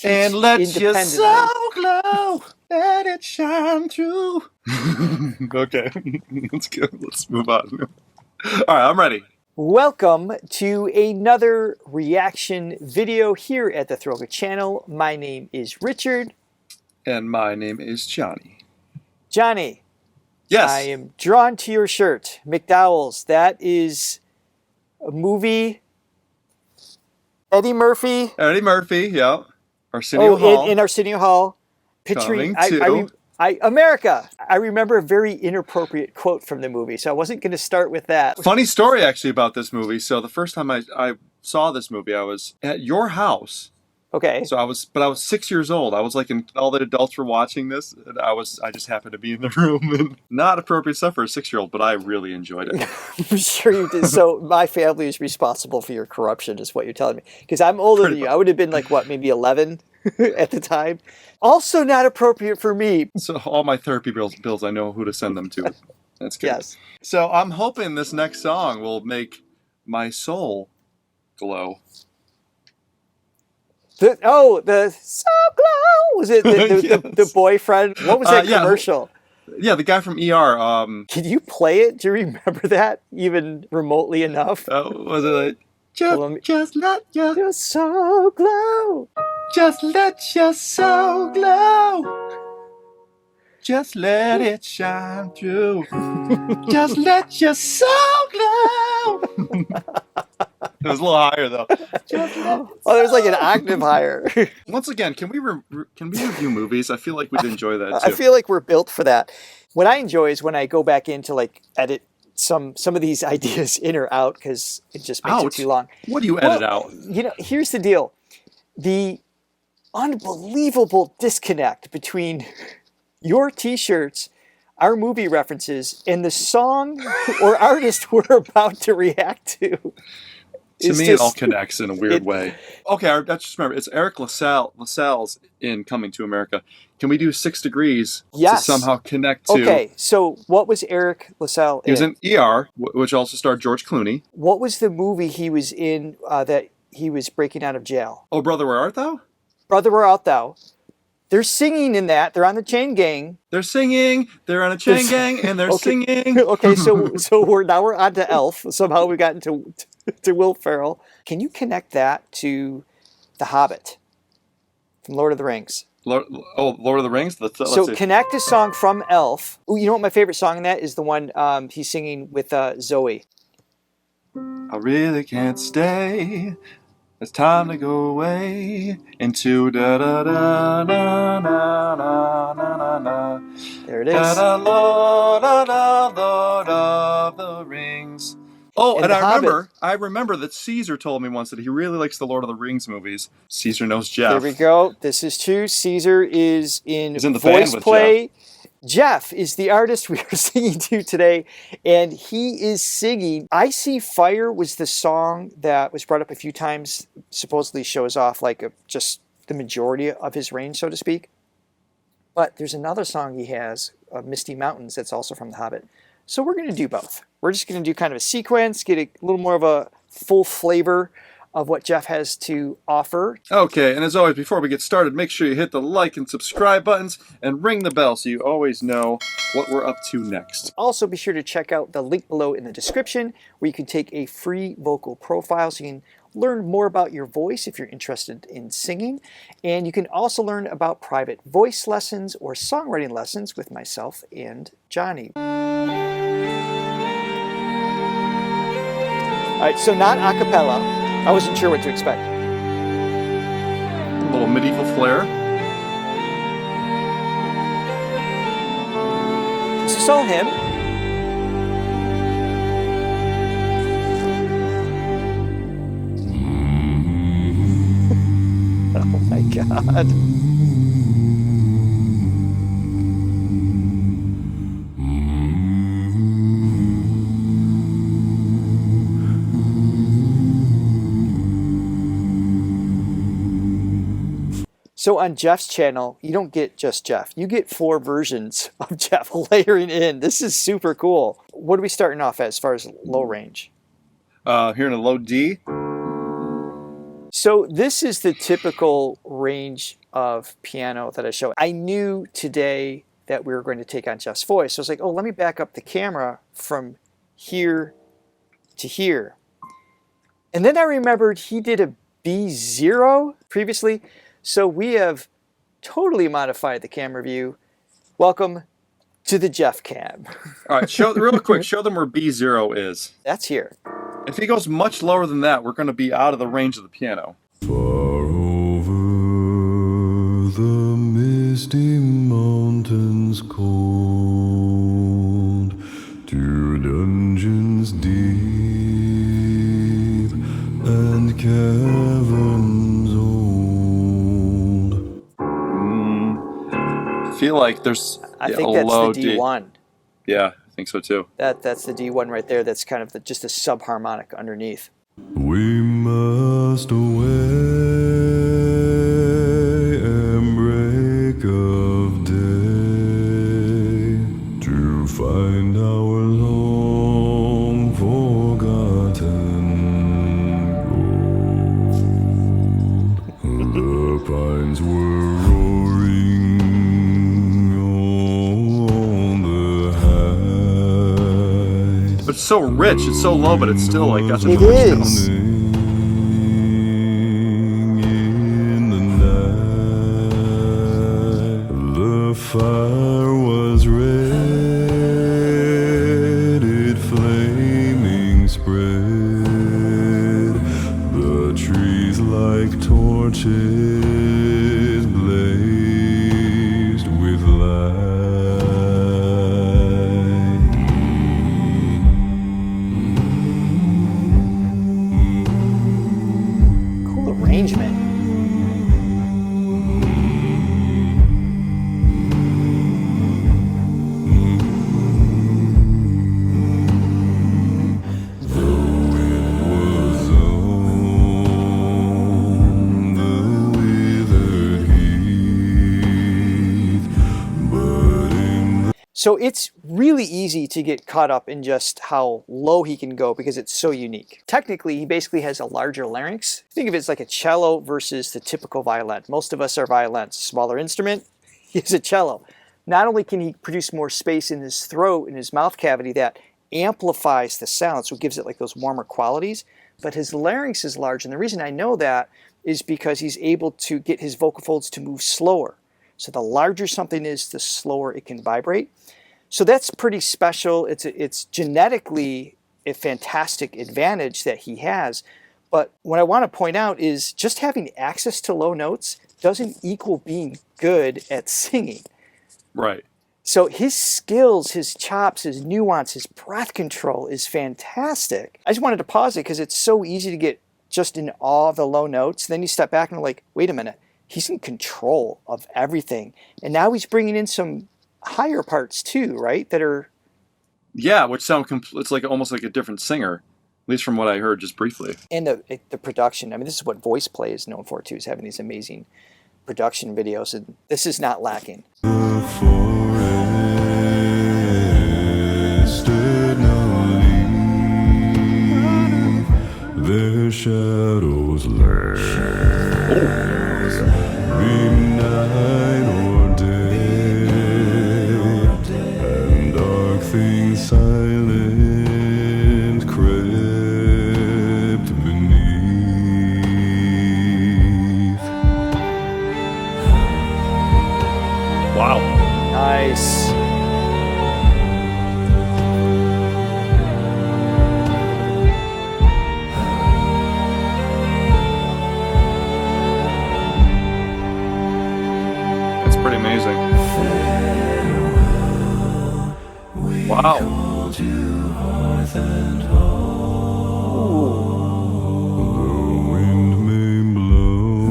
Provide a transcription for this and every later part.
And let your independently. soul glow, let it shine through. Okay, let's go. Let's move on. All right, I'm ready. Welcome to another reaction video here at the Throga channel. My name is Richard. And my name is Johnny. Johnny. Yes. I am drawn to your shirt, McDowell's. That is a movie. Eddie Murphy. Eddie Murphy, yeah. Arsenio Hall. In Arsenio Hall. Picturing America. I remember a very inappropriate quote from the movie, so I wasn't going to start with that. Funny story actually about this movie. So the first time I saw this movie, I was at your house. Okay. So I was 6 years old. I was like, all the adults were watching this, and I just happened to be in the room. And not appropriate stuff for a 6-year-old, but I really enjoyed it. I'm sure you did. So my family is responsible for your corruption, is what you're telling me. Because I'm older than you. I would have been like, what, maybe 11 at the time. Also not appropriate for me. So all my therapy bills, I know who to send them to. That's good. Yes. So I'm hoping this next song will make my soul glow. The soul glow. Was it the boyfriend? What was that commercial? Yeah, the guy from ER. Can you play it? Do you remember that even remotely enough? Was it like, just let your soul glow. Just let your soul glow. Just let it shine through. Just let your soul glow. It was a little higher though. There's like an octave higher. Once again, can we review movies? I feel like we'd enjoy that too. I feel like we're built for that. What I enjoy is when I go back in to like edit some of these ideas in or out because it just makes it too long. What do you edit out? You know, here's the deal. The unbelievable disconnect between your t-shirts, our movie references, and the song or artist we're about to react to. To me, it all connects in a weird way. Okay, I just remember, it's Eric LaSalle's in Coming to America. Can we do 6 Degrees to somehow connect to... Okay, so what was Eric LaSalle in? He was in ER, which also starred George Clooney. What was the movie he was in that he was breaking out of jail? Oh, Brother, Where Art Thou? Brother, Where Art Thou? They're singing in that. They're on the chain gang. They're singing. They're on a chain gang, and they're singing. Okay, so we're on to Elf. Somehow we got into Will Ferrell. Can you connect that to The Hobbit from Lord of the Rings? Lord of the Rings? Let's see. Connect a song from Elf. Ooh, you know what my favorite song in that is? The one he's singing with Zoe. I really can't stay. It's time to go away into da da da da da da da da. There it is. Da da Lord of the Rings. Oh, and I remember that Caesar told me once that he really likes the Lord of the Rings movies. Caesar knows Geoff. There we go. This is true. Caesar is in the band with VoicePlay. Geoff is the artist we are singing to today, and he is singing. I See Fire was the song that was brought up a few times, supposedly shows off like just the majority of his range, so to speak. But there's another song he has, Misty Mountains, that's also from The Hobbit. So we're going to do both. We're just going to do kind of a sequence, get a little more of a full flavor of what Geoff has to offer. Okay, and as always, before we get started, make sure you hit the like and subscribe buttons and ring the bell so you always know what we're up to next. Also, be sure to check out the link below in the description where you can take a free vocal profile so you can learn more about your voice if you're interested in singing. And you can also learn about private voice lessons or songwriting lessons with myself and Johnny. All right, so not a cappella. I wasn't sure what to expect. A little medieval flair. This is all him. Oh my God. So on Geoff's channel, you don't get just Geoff. You get 4 versions of Geoff layering in. This is super cool. What are we starting off as far as low range? Here in a low D. So this is the typical range of piano that I show. I knew today that we were going to take on Geoff's voice. So I was like, oh, let me back up the camera from here to here. And then I remembered he did a B0 previously. So we have totally modified the camera view. Welcome to the Geoff cam. All right, real quick, show them where B0 is. That's here. If he goes much lower than that, we're going to be out of the range of the piano. Far over the misty mountains cold, to dungeons deep and caverns old. I feel like there's I think that's low the D1. Yeah, I think so too. That's the D1 right there. That's kind of just a subharmonic underneath. We must away and break of day to find our long forgotten gold. The pines were roaring on the heights. But it's so rich, it's so low, but it's still like got such It a rich is. tone. In the night, the fire was red, it flaming spread, the trees like torches blazed with light. Cool arrangement. So it's really easy to get caught up in just how low he can go because it's so unique. Technically, he basically has a larger larynx. Think of it as like a cello versus the typical violin. Most of us are violins. Smaller instrument, he has a cello. Not only can he produce more space in his throat, in his mouth cavity, that amplifies the sound, so it gives it like those warmer qualities, but his larynx is large. And the reason I know that is because he's able to get his vocal folds to move slower. So the larger something is, the slower it can vibrate. So that's pretty special. It's genetically a fantastic advantage that he has. But what I want to point out is just having access to low notes doesn't equal being good at singing. Right. So his skills, his chops, his nuance, his breath control is fantastic. I just wanted to pause it because it's so easy to get just in awe of the low notes. Then you step back and like, wait a minute, he's in control of everything. And now he's bringing in some higher parts too, right? That are... Yeah, which sound it's like almost like a different singer, at least from what I heard just briefly. And the production. I mean, this is what VoicePlay is known for too, is having these amazing production videos. And this is not lacking. The forest did not leave their shadows lay. Be night or day, and dark things silent crept beneath. Wow. Nice. That's pretty amazing. Wow. The wind may blow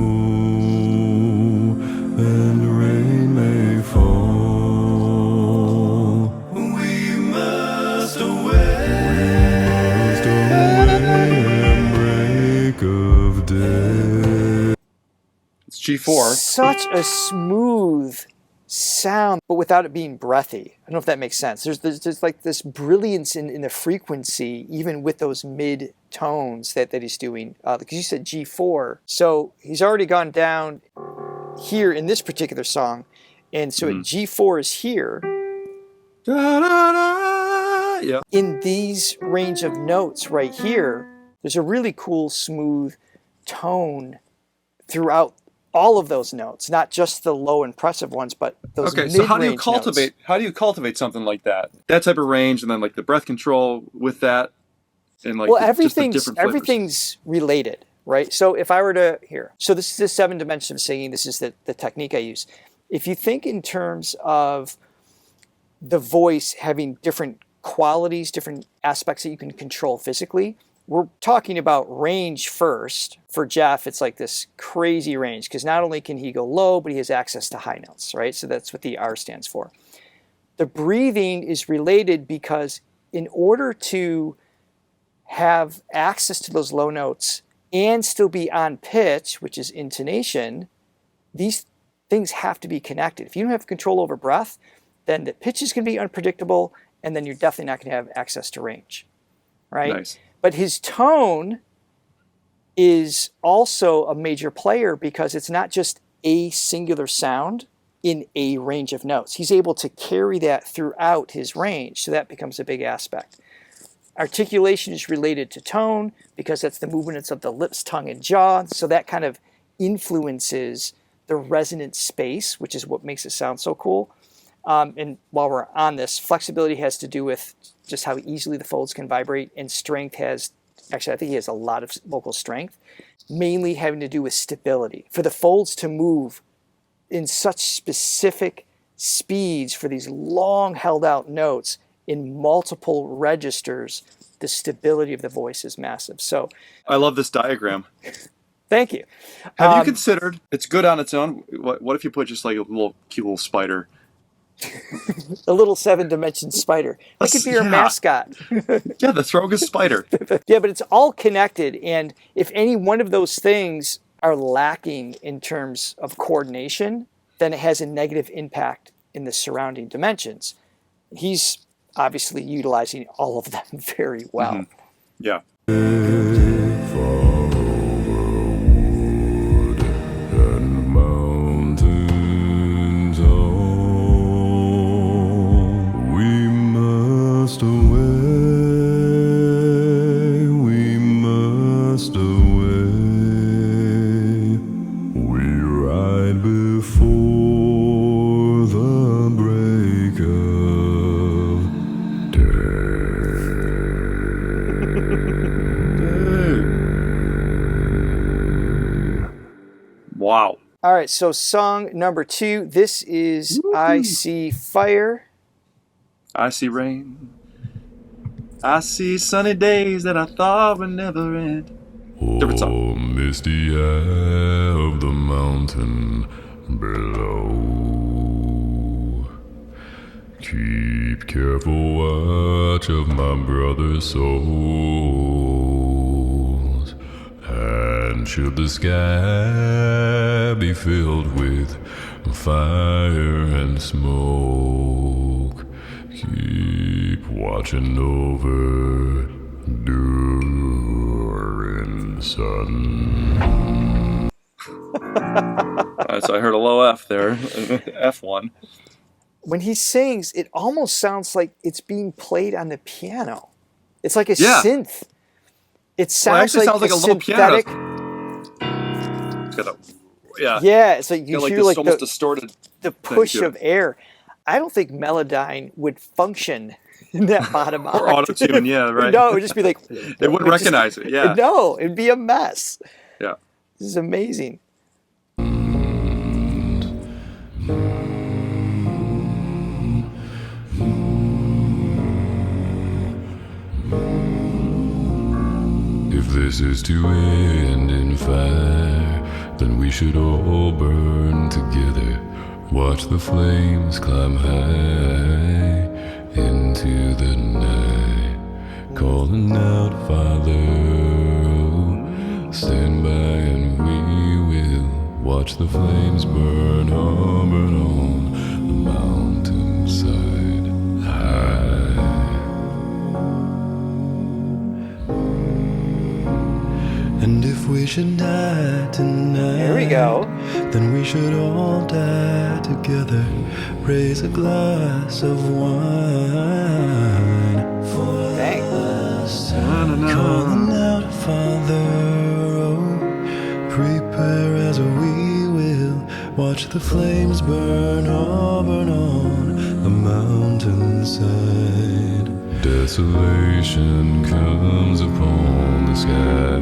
and rain may fall. We must away and break of day. It's G4. Such a smooth sound, but without it being breathy. I don't know if that makes sense. There's like this brilliance in the frequency, even with those mid tones that he's doing. Because you said G4. So he's already gone down here in this particular song. And so G4 is here. Da, da, da. Yeah. In these range of notes right here, there's a really cool, smooth tone throughout all of those notes, not just the low impressive ones, but those Okay, mid-range so how do you cultivate? notes. How do you cultivate something like that? That type of range, and then like the breath control with that, and like Well, just the different flavors. everything's related, right? So if I were to here, so this is the 7 dimensions of singing. This is the technique I use. If you think in terms of the voice having different qualities, different aspects that you can control physically, we're talking about range first. For Geoff, it's like this crazy range because not only can he go low, but he has access to high notes, right? So that's what the R stands for. The breathing is related because in order to have access to those low notes and still be on pitch, which is intonation, these things have to be connected. If you don't have control over breath, then the pitch is going to be unpredictable, and then you're definitely not going to have access to range, right? Nice. But his tone is also a major player because it's not just a singular sound in a range of notes. He's able to carry that throughout his range, so that becomes a big aspect. Articulation is related to tone because that's the movements of the lips, tongue, and jaw, so that kind of influences the resonant space, which is what makes it sound so cool. And while we're on this, flexibility has to do with just how easily the folds can vibrate, and strength has, actually I think he has a lot of vocal strength, mainly having to do with stability. For the folds to move in such specific speeds for these long held out notes in multiple registers, the stability of the voice is massive. So I love this diagram. thank you. Have you considered, it's good on its own, what if you put just like a little cute little spider? A little 7-dimension spider. That could be your mascot. Yeah, the Throga spider. Yeah, but it's all connected. And if any one of those things are lacking in terms of coordination, then it has a negative impact in the surrounding dimensions. He's obviously utilizing all of them very well. Mm-hmm. Yeah. Wow. All right, so song number 2. This is I See Fire. I see rain. I see sunny days that I thought would never end. Different song. Oh, misty eye of the mountain below. Keep careful watch of my brother's souls. And should the sky be filled with fire and smoke, keep watching over during sun. So I heard a low F there. F1. When he sings, it almost sounds like it's being played on the piano. It's like a Yeah. synth. It Well, it sounds actually like sounds like a a little piano. synthetic. It's got a, yeah. Yeah, it's like you Got like hear this like almost the distorted push to it. of air. I don't think Melodyne would function in that bottom Or octave. auto-tune, yeah, right. No, it would just be like... They wouldn't recognize it, yeah. No, it'd be a mess. Yeah. This is amazing. If this is to end in fire, then we should all burn together. Watch the flames climb high into the night, calling out, Father, stand by and we will watch the flames burn on the mountainside. High. should die tonight. There we go. Then we should all die together. Raise a glass of wine for Dang. us. Calling out, Father, oh, prepare as we will watch the flames burn on the mountainside. Desolation comes upon the sky.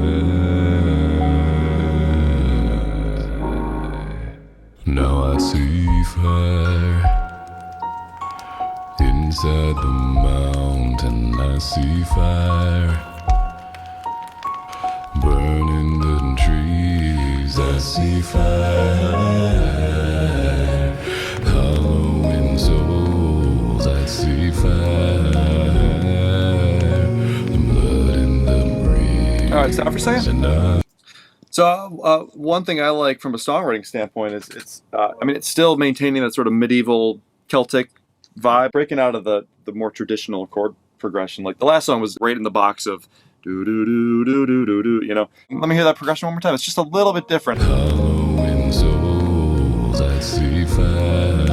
Now I see fire inside the mountain. I see fire burning the trees. I see fire hollowing souls. I see fire. All right, stop for a second. So one thing I like from a songwriting standpoint is it's still maintaining that sort of medieval Celtic vibe, breaking out of the more traditional chord progression. Like the last song was right in the box of do do do do do do do. You know, let me hear that progression one more time. It's just a little bit different. Hollowing souls, I see fire.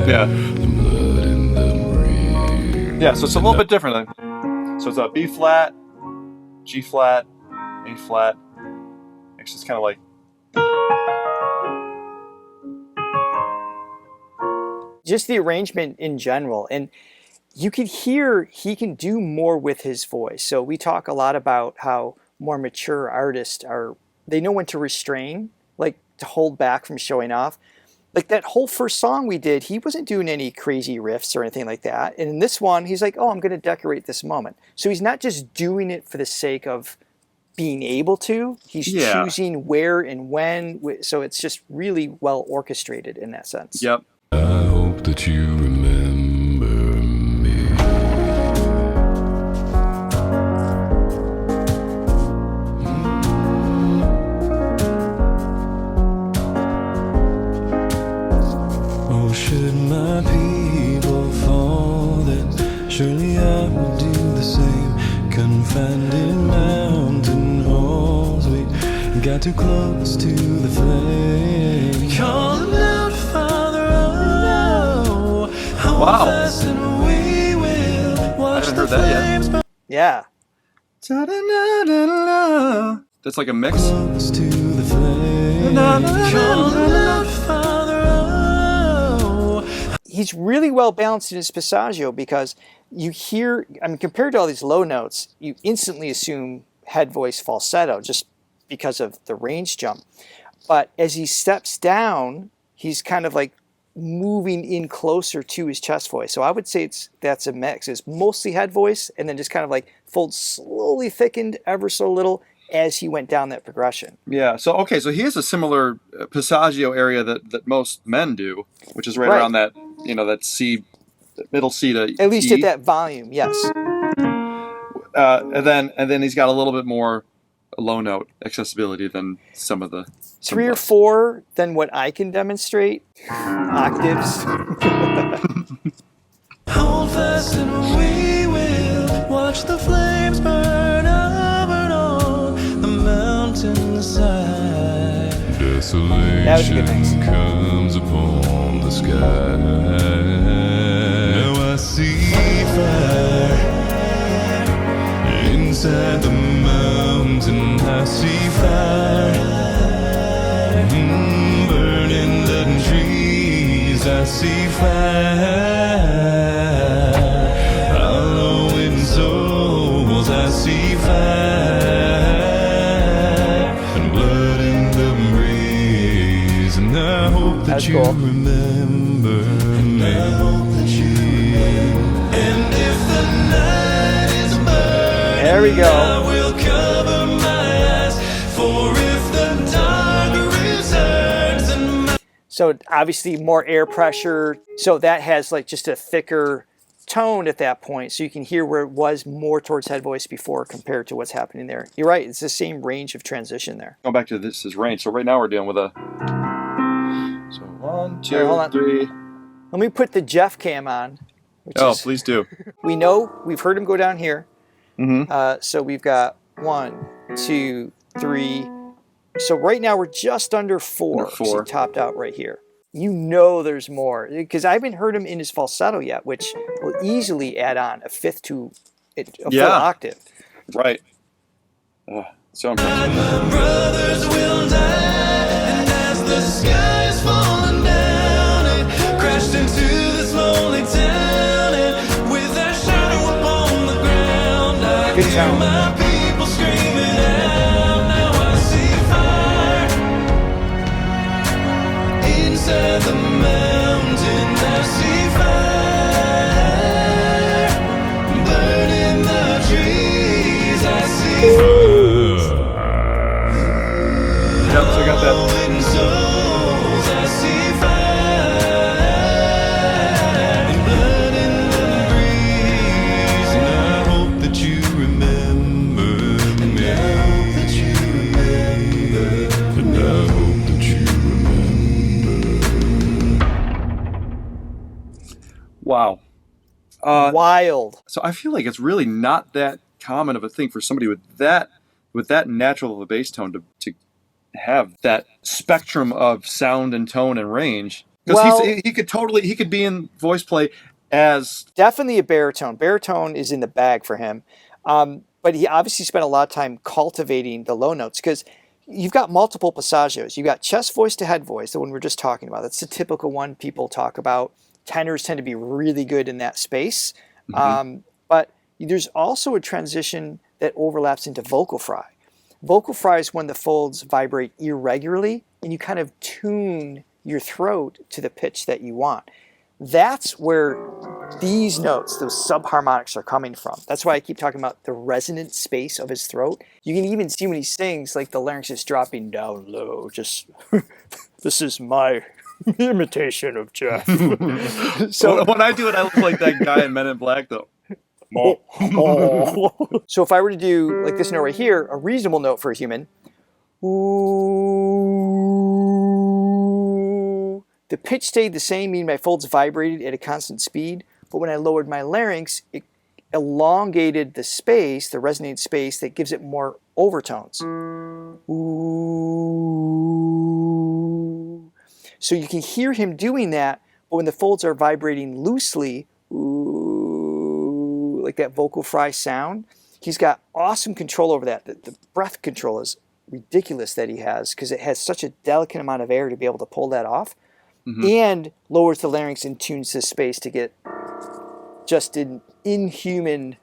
Yeah. The blood in the breeze. Yeah, so it's a little bit different. So it's a B flat, G flat, A flat. It's just kind of like. Just the arrangement in general. And you can hear he can do more with his voice. So we talk a lot about how more mature artists they know when to restrain, like to hold back from showing off. Like that whole first song we did, he wasn't doing any crazy riffs or anything like that. And in this one, he's like, oh, I'm going to decorate this moment. So he's not just doing it for the sake of being able to. He's choosing where and when. So it's just really well orchestrated in that sense. Yep. I hope that you remember me. Oh, should my people fall, then surely I will do the same. Confined in mountain halls, we got too close to the flame. Calling out, Father, oh, Wow. fast and we will watch I haven't the heard that yet. flames burn Yeah. That's like a mix. close to the flame. Calling out, Father, oh. He's really well balanced in his passaggio because you hear, compared to all these low notes, you instantly assume head voice falsetto just because of the range jump. But as he steps down, he's kind of like moving in closer to his chest voice. So I would say that's a mix. It's mostly head voice and then just kind of like folds slowly thickened ever so little as he went down that progression. Yeah. So he has a similar passaggio area that most men do, which is right around that that C, middle C to at least E. at that volume, yes. And then he's got a little bit more low note accessibility than some of the 3 or 4 than what I can demonstrate. Octaves. Hold fast and we will watch the flames burn on the mountainside. Desolation comes upon the sky. Now I see fire inside the mountain. I see fire burning the trees. I see fire hollowing souls. I see fire and blood in the breeze. And I hope that you remember me. I hope that you remember. And if the night is burning, there we go. I will cover my eyes. For if the dark returns and So obviously more air pressure. So that has like just a thicker tone at that point. So you can hear where it was more towards head voice before compared to what's happening there. You're right. It's the same range of transition there. Going back to this is range. So right now we're dealing with a. So 1, 2, hold on. 3. Let me put the Geoff cam on. Please do. We know we've heard him go down here. Mm-hmm. So we've got 1, 2, 3. So right now we're just under 4. Under 4. So he topped out right here. You know there's more, because I haven't heard him in his falsetto yet, which will easily add on a fifth to a full octave. Right. So impressive. My brothers will die, and as the sky is falling down, it crashed into this lonely town, and with that shadow upon the ground, I Good hear sound. my people screaming out. Now I see fire inside the mountain. I see fire burning the trees. I see fire. Yep, so I got that. Souls, I see fire and blood in the breeze, and I hope that you remember me. And I hope that you remember. And I hope that you remember. Wow. Wild. So I feel like it's really not that common of a thing for somebody with that natural of a bass tone to have that spectrum of sound and tone and range. Because Well, he could be in VoicePlay as definitely a baritone. Baritone is in the bag for him. But he obviously spent a lot of time cultivating the low notes, because you've got multiple passaggos. You've got chest voice to head voice, the one we're just talking about. That's the typical one people talk about. Tenors tend to be really good in that space. But there's also a transition that overlaps into vocal fry. Vocal fry is when the folds vibrate irregularly and you kind of tune your throat to the pitch that you want. That's where these notes, those subharmonics, are coming from. That's why I keep talking about the resonant space of his throat. You can even see when he sings, like the larynx is dropping down low. Just, this is my imitation of Geoff. so when I do it, I look like that guy in Men in Black, though. So if I were to do like this note right here, a reasonable note for a human, ooh, the pitch stayed the same, meaning my folds vibrated at a constant speed, but when I lowered my larynx, it elongated the space, the resonating space, that gives it more overtones. Ooh. So you can hear him doing that, but when the folds are vibrating loosely, ooh, like that vocal fry sound, he's got awesome control over that. The breath control is ridiculous that he has, because it has such a delicate amount of air to be able to pull that off, and lowers the larynx and tunes the space to get just an inhuman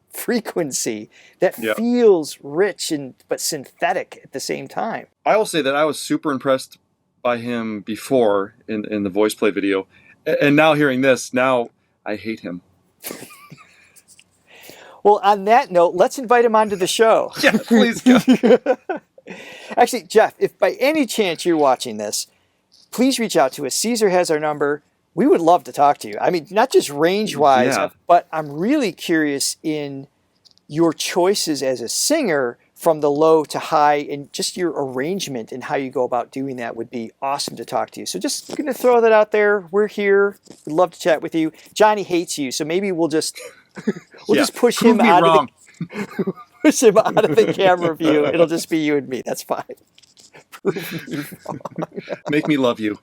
frequency that feels rich but synthetic at the same time. I will say that I was super impressed by him before in the VoicePlay video, and now hearing this, now I hate him. Well, on that note, let's invite him onto the show. Yeah, please go. Actually, Geoff, if by any chance you're watching this, please reach out to us. Caesar has our number. We would love to talk to you. I mean, not just range-wise, but I'm really curious in your choices as a singer from the low to high, and just your arrangement and how you go about doing that would be awesome to talk to you. So just going to throw that out there. We're here. We'd love to chat with you. Johnny hates you, so maybe we'll just just push him out of the camera view. It'll just be you and me. That's fine. Prove me wrong. Make me love you.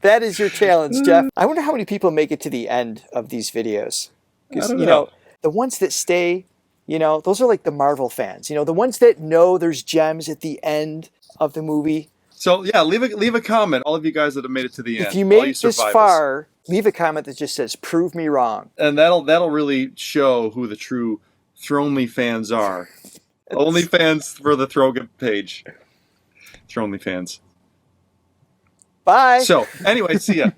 That is your challenge, Geoff. I wonder how many people make it to the end of these videos. Because, I don't know. The ones that stay, those are like the Marvel fans. The ones that know there's gems at the end of the movie. So, yeah, leave a comment, all of you guys that have made it to the end. If you made it this far, leave a comment that just says, prove me wrong. And that'll really show who the true Thronely fans are. Only fans for the Throga page. Thronely fans. Bye. So, anyway, see ya.